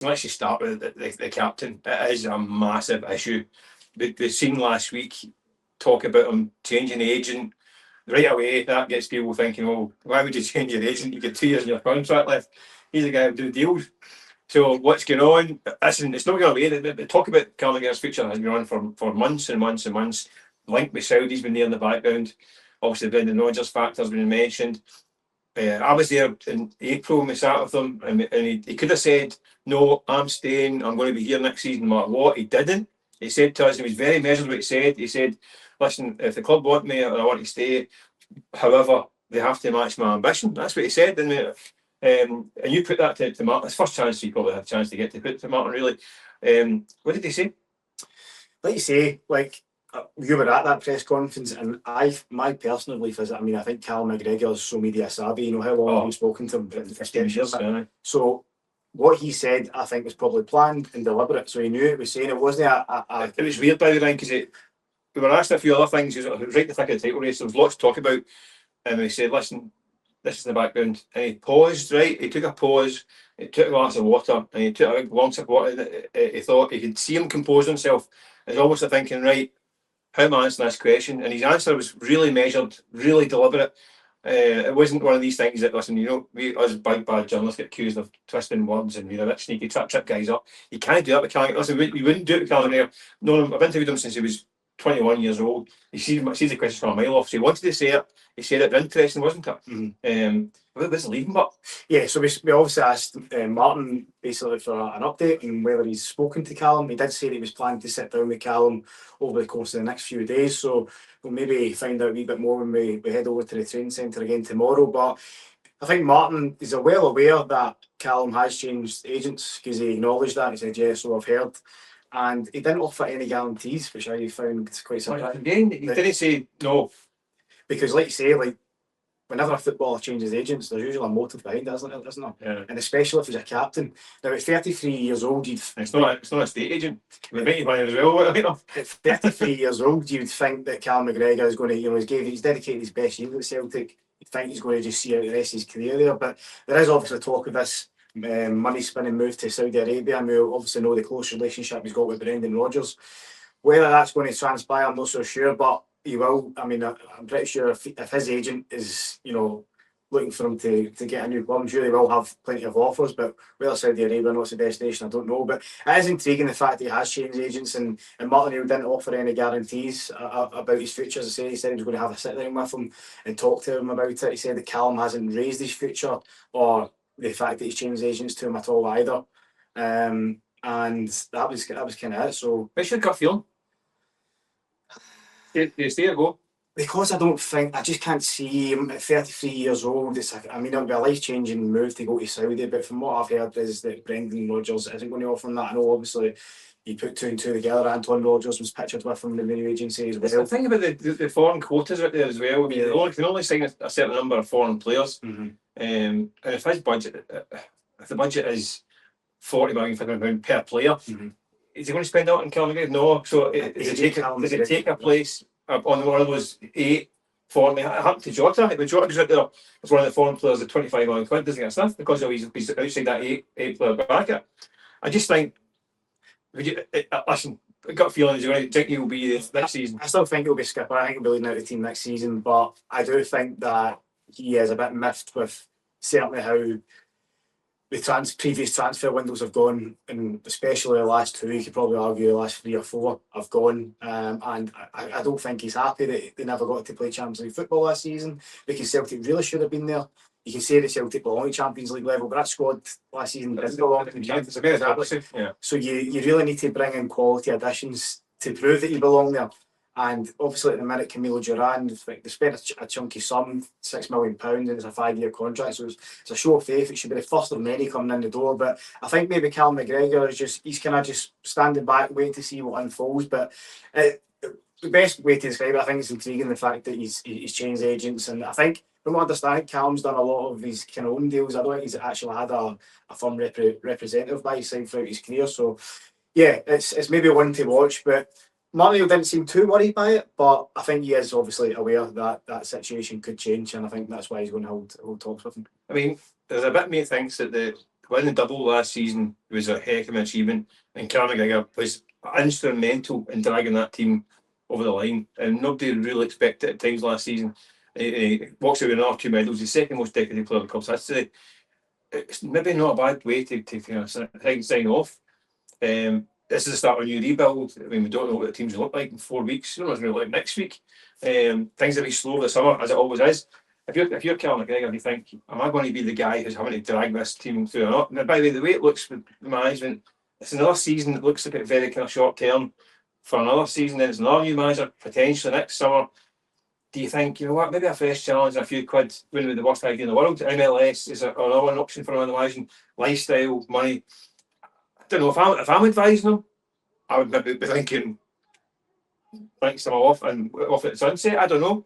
let's just start with the captain. It is a massive issue. The scene last week, talk about him changing agent right away. That gets people thinking, well, why would you change your agent? You got 2 years in your contract left. He's the guy who do deals. So what's going on? Listen, it's not going away. The talk about Callum McGregor's future has been on for months and months and months. Link with Saudi's been there in the background. Obviously, the Brendan Rodgers factor has been mentioned. I was there in April when we sat with him, and he could have said, "No, I'm staying. I'm going to be here next season." No matter what, he didn't. He said to us, he was very measured what he said. He said, "Listen, if the club want me, I want to stay. However, they have to match my ambition." That's what he said. And you put that to Martin. It's the first chance you probably had a chance to get to put to Martin, really. What did he say? Like you say, you were at that press conference, and my personal belief is that, I think Callum McGregor is so media savvy. You know how long we've spoken to him? 15 years. So what he said, I think, was probably planned and deliberate. So he knew it was saying. It wasn't It was weird, by the way, because we were asked a few other things. It was right in the thick of the title race. There was lots to talk about. And he said, "Listen, this is the background." And he paused, right? He took a pause. He took a glass of water, and he took a long sip of water. He thought he could see him compose himself. He's almost thinking, right, how am I answering this question? And his answer was really measured, really deliberate. It wasn't one of these things that, listen, we as big bad journalists get accused of twisting words and a bit sneaky, trip guys up. You can't do that with Callum. Listen, we wouldn't do it with Callum McGregor. No, I've interviewed him since he was 21 years old. He sees the question from a mile off. So he wanted to say it. He said it. Interesting, wasn't it? Mm-hmm. What was leaving, but yeah. So we obviously asked Martin basically for an update and whether he's spoken to Callum. He did say that he was planning to sit down with Callum over the course of the next few days. So we'll maybe find out a wee bit more when we head over to the training centre again tomorrow. But I think Martin is well aware that Callum has changed agents, because he acknowledged that. He said, "Yeah, so I've heard." And he didn't offer any guarantees, which I found quite surprising. Again, he didn't say no. Because, like you say, whenever a footballer changes agents, there's usually a motive behind it, isn't there? Yeah. And especially if he's a captain. Now, at 33 years old, it's not a state agent. We make you money as well. At 33 years old, you'd think that Callum McGregor is going to, he's dedicated his best year at Celtic. You'd think he's going to just see out the rest of his career there. But there is obviously talk of this money spinning move to Saudi Arabia, and we obviously know the close relationship he's got with Brendan Rodgers. Whether that's going to transpire, I'm not so sure, but he will. I'm pretty sure if his agent is, looking for him to get a new club, I'm sure he will have plenty of offers. But whether Saudi Arabia or not, it's the destination, I don't know. But it is intriguing, the fact that he has changed agents, and Martin O'Neill didn't offer any guarantees about his future. As I say, he said he was going to have a sit down with him and talk to him about it. He said that Callum hasn't raised his future or the fact that he's changed agents to him at all either. And that was kind of it. So what's your gut feeling? Do you stay or go? Because I just can't see him at 33 years old. It'll be a life-changing move to go to Saudi, but from what I've heard is that Brendan Rodgers isn't going to offer him that. I know, obviously, you put two and two together. Anton Rodgers was pictured with him in the new agency as well. The thing about the foreign quotas out there as well. They can only sign a certain number of foreign players. Mm-hmm. And if his budget, if the budget is £40 million per player, mm-hmm. is he going to spend that on Callum McGregor? No. So does it take a place on one of those 8 foreign? It happened to Jota. When Jota goes out there as one of the foreign players at £25 million, doesn't get stuff because he's outside that eight player bracket. I just think, listen, I got a feeling he's going to think he'll be next season. I still think he'll be skipper. I think he'll be leading out the team next season, but I do think that he is a bit miffed with certainly how the previous transfer windows have gone, and especially the last 2, you could probably argue the last 3 or 4 have gone. And I don't think he's happy that they never got to play Champions League football last season, because Celtic really should have been there. You can say that Celtic belong at Champions League level, but that squad last season didn't belong to the Champions League. Yeah. So you really need to bring in quality additions to prove that you belong there. And obviously at the minute, Camilo Duran, they spent a chunky sum, £6 million, and it's a 5-year contract. So it's a show of faith. It should be the first of many coming in the door. But I think maybe Callum McGregor he's kind of just standing back, waiting to see what unfolds. But the best way to describe it, I think it's intriguing, the fact that he's changed agents. And I think, from what I understand, Callum's done a lot of his kind of own deals. I don't think he's actually had a firm representative by his side throughout his career. So yeah, it's maybe one to watch. But Martin didn't seem too worried by it, but I think he is obviously aware that that situation could change, and I think that's why he's going to hold talks with him. There's a bit of me thinks that winning the double last season was a heck of an achievement, and Callum McGregor was instrumental in dragging that team over the line, and nobody really expected it at times last season. He walks out with another 2 medals. He's the second most decorated player in the club's history. It's maybe not a bad way to kind of sign off. This is the start of a new rebuild. I mean, we don't know what the team's going to look like in 4 weeks. We don't know what it's going to look like next week. Things will be slow this summer, as it always is. If you're Callum McGregor, you think, am I going to be the guy who's having to drag this team through or not? Now, by the way it looks with the management, it's another season that looks like it very kind of short term. For another season, then it's another new manager potentially next summer. Do you think, you know what, maybe a fresh challenge and a few quid wouldn't be the worst idea in the world? MLS is another option for another managing. Lifestyle, money. I don't know, if I'm advising them, I would maybe be thinking, thanks them off and off at sunset. I don't know.